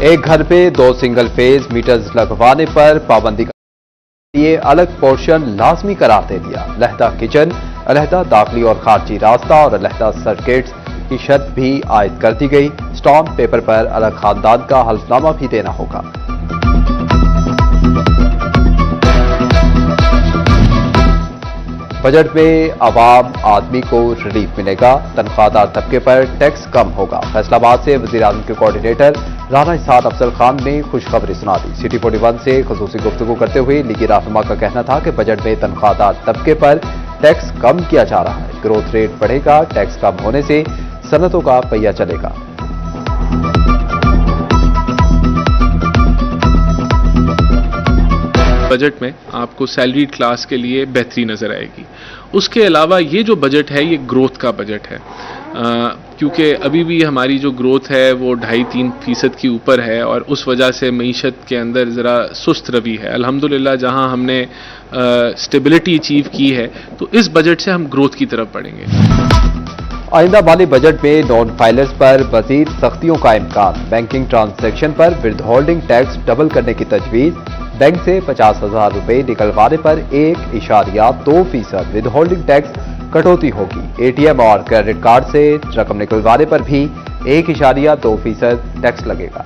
एक घर पे 2 सिंगल फेज मीटर्स लगवाने पर पाबंदी का लिए अलग पोर्शन लाजमी करार दे दिया। अलहदा किचन, अलहदा दाखिली और खारजी रास्ता और अलहदा सर्किट्स की शर्त भी आयद कर दी गई। स्टाम्प पेपर पर अलग खानदान का हल्फनामा भी देना होगा। बजट में आवाम आदमी को रिलीफ मिलेगा। तनख्वाहदार तबके पर टैक्स कम होगा। फैसलाबाद से वज़ीर-ए-आज़म के कोऑर्डिनेटर राना इसाद अफजल खान ने खुशखबरी सुना दी। सिटी 41 से खुसूसी गुफ्तगू करते हुए लीगी रहनुमा का कहना था कि बजट में तनख्वाहदार तबके पर टैक्स कम किया जा रहा है। ग्रोथ रेट बढ़ेगा। टैक्स कम होने से सनतों का पहिया चलेगा। बजट में आपको सैलरी क्लास के लिए बेहतरी नज़र आएगी। उसके अलावा ये जो बजट है ये ग्रोथ का बजट है, क्योंकि अभी भी हमारी जो ग्रोथ है वो 2.5-3% के ऊपर है और उस वजह से मईशत के अंदर ज़रा सुस्त रवि है। अल्हम्दुलिल्लाह जहां हमने स्टेबिलिटी अचीव की है तो इस बजट से हम ग्रोथ की तरफ बढ़ेंगे। आइंदा माली बजट में नॉन फाइलर्स पर मजीद सख्तियों का इम्कान। बैंकिंग ट्रांजैक्शन पर विद होल्डिंग टैक्स डबल करने की तजवीज़। बैंक से 50,000 रुपए निकलवाने पर 1.2% विद होल्डिंग टैक्स कटौती होगी। एटीएम और क्रेडिट कार्ड से रकम निकलवाने पर भी 1.2% टैक्स लगेगा।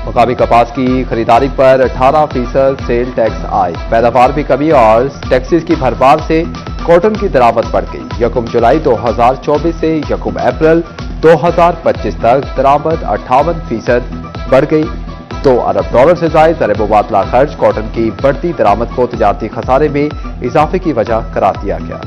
मकामी कपास की खरीदारी पर 18% सेल टैक्स आए। पैदावार में कमी और टैक्सेस की भरमार से कॉटन की दरामद बढ़ गई। 1 जुलाई 2024 से 1 अप्रैल 2025 तक दरामद 58% बढ़ गई। $2 अरब से जायद ज़र मुबादला खर्च कॉटन की बढ़ती दरामद को तिजारती खसारे में इजाफे की वजह करार दिया गया।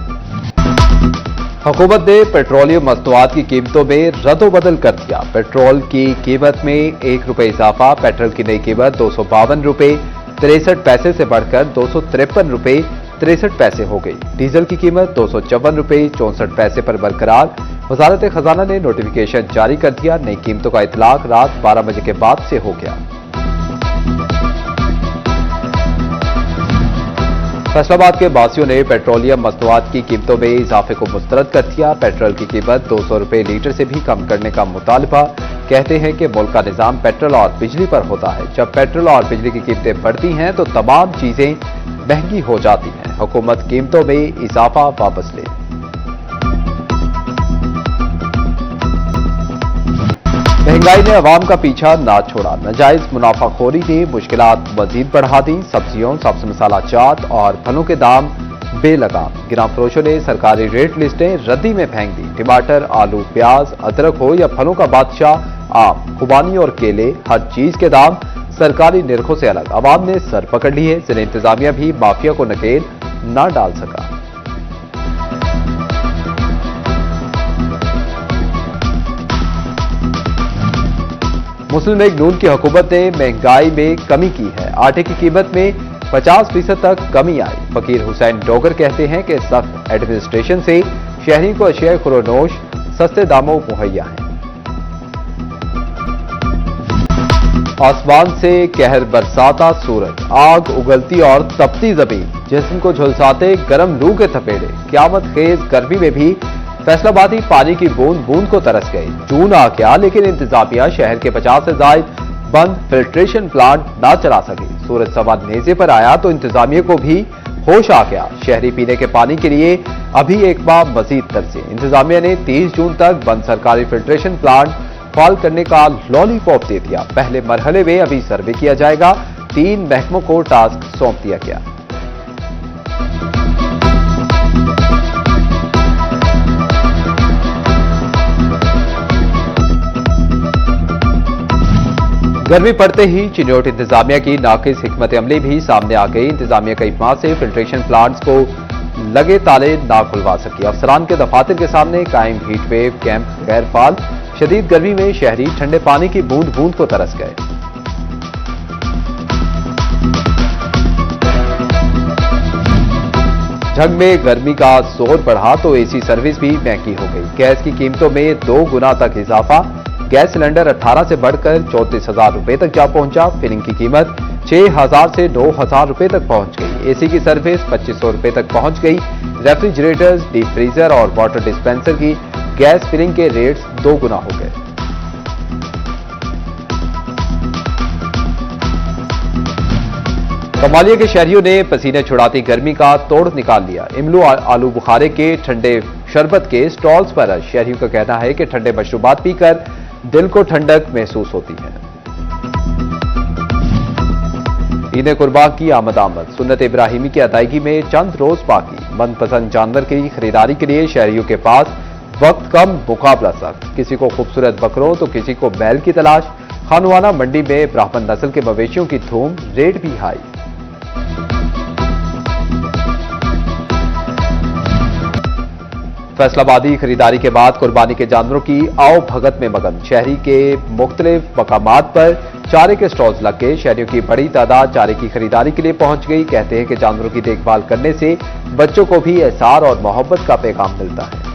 हुकूमत ने पेट्रोलियम मसनूआत की कीमतों में रद्दोबदल कर दिया। पेट्रोल की कीमत में ₹1 इजाफा। पेट्रोल की नई कीमत ₹252.63 से बढ़कर ₹253.63 हो गई। डीजल की कीमत ₹254.64 पर बरकरार। वजारत खजाना ने नोटिफिकेशन जारी कर दिया। नई कीमतों का इतलाक रात 12 बजे के बाद से हो गया। फैसलाबाद के बासियों ने पेट्रोलियम मसनूआत की कीमतों में इजाफे को मुस्तरद कर दिया। पेट्रोल की कीमत ₹200 लीटर से भी कम करने का मुतालबा। कहते हैं कि मुल्क का निजाम पेट्रोल और बिजली पर होता है। जब पेट्रोल और बिजली की कीमतें बढ़ती हैं तो तमाम चीजें महंगी हो जाती हैं। हुकूमत कीमतों में इजाफा वापस ले। महंगाई ने अवाम का पीछा ना छोड़ा। नाजायज मुनाफाखोरी ने मुश्किलात मजीद बढ़ा दी। सब्जियों, सब्ज मसाला जात और फलों के दाम बेलगाम। गिरां फरोशों ने सरकारी रेट लिस्टें रद्दी में फेंक दी। टमाटर, आलू, प्याज, अदरक हो या फलों का बादशाह आम, खुबानी और केले, हर चीज के दाम सरकारी निरखों से अलग। अवाम ने सर पकड़ ली है। जिले इंतजामिया भी माफिया को नकेल ना डाल सका। मुस्लिम लीग नून की हुकूमत ने महंगाई में कमी की है। आटे की कीमत में 50% तक कमी आई। फकीर हुसैन डोगर कहते हैं कि सख्त एडमिनिस्ट्रेशन से शहरी को अशिया खुरोनोश सस्ते दामों मुहैया हैं। आसमान से कहर बरसाता सूरज, आग उगलती और तपती जमीन, जिस्म को झुलसाते गर्म लू के थपेड़े। क्यामत खेज गर्मी में भी फैसलाबादी पानी की बूंद बूंद को तरस गई। जून आ गया लेकिन इंतजामिया शहर के 50 से जायद बंद फिल्ट्रेशन प्लांट ना चला सकी। सूरज सवा नेज़े पर आया तो इंतजामिया को भी होश आ गया। शहरी पीने के पानी के लिए अभी एक माह मजीद तरसे। इंतजामिया ने 30 जून तक बंद सरकारी फिल्ट्रेशन प्लांट फाल करने का लॉलीपॉप दे दिया। पहले मरहले में अभी सर्वे किया जाएगा। 3 महकमों को टास्क सौंप दिया गया। गर्मी पड़ते ही चिन्योट इंतजामिया की नाकिस हिकमत अमली भी सामने आ गई। इंतजामिया कई माह से फिल्ट्रेशन प्लांट्स को लगे ताले ना खुलवा सकी। अफसरान के दफातर के सामने कायम हीट वेव कैंप गैर फाल। शदीद गर्मी में शहरी ठंडे पानी की बूंद बूंद को तरस गए। झंग में गर्मी का जोर बढ़ा तो एसी सर्विस भी महंगी हो गई। गैस की कीमतों में 2 गुना तक इजाफा। गैस सिलेंडर 18 से बढ़कर 34,000 रुपए तक जा पहुंचा। फिलिंग की कीमत 6,000 से 9,000 रुपए तक पहुंच गई। एसी की सर्विस 2,500 रुपए तक पहुंच गई। रेफ्रिजरेटर्स, डीप फ्रीजर और वाटर डिस्पेंसर की गैस फिलिंग के रेट्स 2 गुना हो गए। कमालिया के शहरियों ने पसीने छुड़ाती गर्मी का तोड़ निकाल लिया। इमलू आलू बुखारे के ठंडे शरबत के स्टॉल्स पर शहरियों का कहना है कि ठंडे मशरूबात पीकर दिल को ठंडक महसूस होती है। ईद कुर्बा की आमद सुन्नत इब्राहिमी की अदायगी में चंद रोज बाकी। मनपसंद जानवर की खरीदारी के लिए शहरियों के पास वक्त कम, मुकाबला सख्त। किसी को खूबसूरत बकरों तो किसी को बैल की तलाश। खानवाना मंडी में ब्राह्मण नस्ल के मवेशियों की धूम, रेट भी हाई। फैसलाबादी खरीदारी के बाद कुर्बानी के जानवरों की आओ भगत में मगन। शहरी के मुख्तलिफ मकामात पर चारे के स्टॉल्स लग गए। शहरियों की बड़ी तादाद चारे की खरीदारी के लिए पहुंच गई। कहते हैं कि जानवरों की देखभाल करने से बच्चों को भी एहसार और मोहब्बत का पैगाम मिलता है।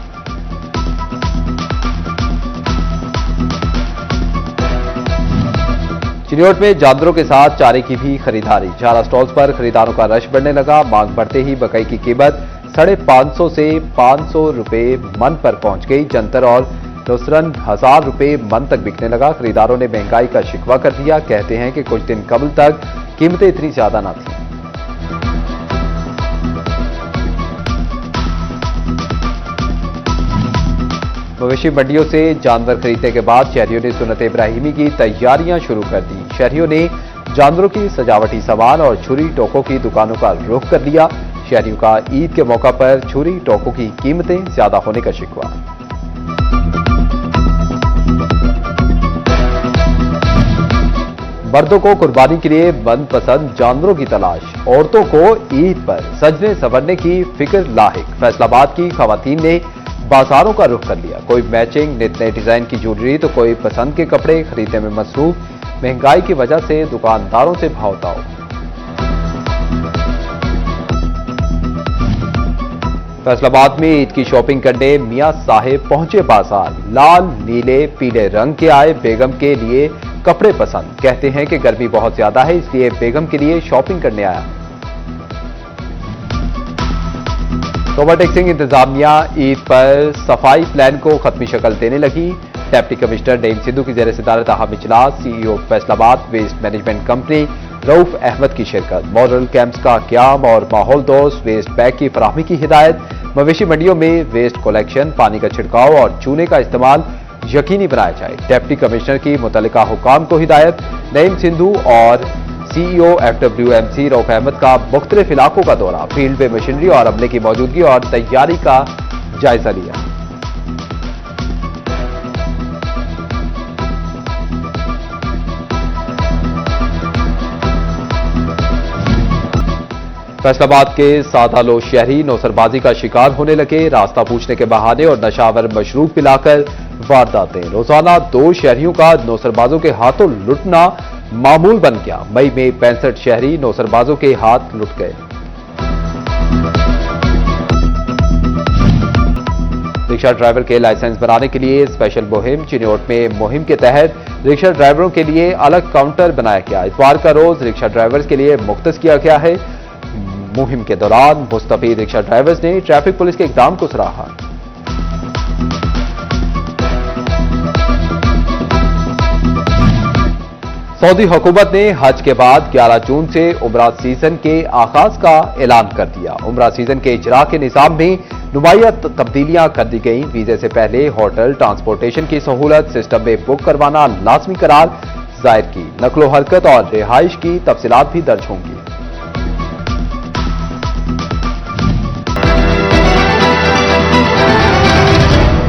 चिन्योट में जानवरों के साथ चारे की भी खरीदारी। चारा स्टॉल्स पर खरीदारों का रश बढ़ने लगा। मांग बढ़ते ही बकई की कीमत 550 से 500 रुपए मन पर पहुंच गई। जंतर और नुसरन 1000 रुपए मन तक बिकने लगा। खरीदारों ने महंगाई का शिकवा कर दिया। कहते हैं कि कुछ दिन कबल तक कीमतें इतनी ज्यादा न थीं। मवेशी मंडियों से जानवर खरीदने के बाद शहरियों ने सुन्नत इब्राहिमी की तैयारियां शुरू कर दी। शहरियों ने जानवरों की सजावटी सामान और छुरी टोकों की दुकानों का रुख कर लिया। शहरियों का ईद के मौका पर छुरी टोकों की कीमतें ज्यादा होने का शिकवा। मर्दों को कुर्बानी के लिए मनपसंद जानवरों की तलाश। औरतों को ईद पर सजने संवरने की फिक्र लाहिक। फैसलाबाद की खवातीन ने बाजारों का रुख कर लिया। कोई मैचिंग नित नए डिजाइन की ज्वेलरी तो कोई पसंद के कपड़े खरीदने में मसरूफ। महंगाई की वजह से दुकानदारों से भाव-ताव। फैसलाबाद में ईद की शॉपिंग करने मियां साहिब पहुंचे बाजार। लाल, नीले, पीले रंग के आए बेगम के लिए कपड़े पसंद। कहते हैं कि गर्मी बहुत ज्यादा है, इसलिए बेगम के लिए शॉपिंग करने आया। ओवरटेक्सिंग इंतजामिया ईद पर सफाई प्लान को खत्मी शक्ल देने लगी। डिप्टी कमिश्नर नईम सिंधु की ज़ेर सदारत अहम इजलास। CEO Faisalabad waste management company Rauf Ahmed की शिरकत। मॉडल कैंप्स का क्याम और माहौल दोस्त वेस्ट बैग की फराहमी की हिदायत। मवेशी मंडियों में वेस्ट कलेक्शन, पानी का छिड़काव और चूने का इस्तेमाल यकीनी बनाया जाए। डिप्टी कमिश्नर की मुतल्लिका हुकाम को हिदायत। नईम सिंधु और सीईओ FWMC रऊफ अहमद का मुख्तलिफ इलाकों का दौरा। फील्ड में मशीनरी और अमले की मौजूदगी और तैयारी का जायजा लिया। फैसलाबाद के सादालो शहरी नौसरबाजी का शिकार होने लगे। रास्ता पूछने के बहाने और नशावर मशरूब पिलाकर वारदातें। रोजाना 2 शहरियों का नौसरबाजों के हाथों लुटना मामूल बन गया। मई में 65 शहरी नौसरबाजों के हाथ लुट गए। रिक्शा ड्राइवर के लाइसेंस बनाने के लिए स्पेशल मुहिम। चिन्योट में मुहिम के तहत रिक्शा ड्राइवरों के लिए अलग काउंटर बनाया गया। इतवार का रोज रिक्शा ड्राइवर्स के लिए मुख्तस किया गया है। मुहिम के दौरान मुस्तफीद रिक्शा ड्राइवर्स ने ट्रैफिक पुलिस के इक़दाम को सराहा। सऊदी हुकूमत ने हज के बाद 11 जून से उमरा सीजन के आगाज का ऐलान कर दिया। उमरा सीजन के इजरा के निज़ाम में नुमाया तब्दीलियां कर दी गई। वीजे से पहले होटल, ट्रांसपोर्टेशन की सहूलत सिस्टम में बुक करवाना लाजमी करार जाहिर की। नकलो हरकत और रिहाइश की तफसीलात भी दर्ज होंगी।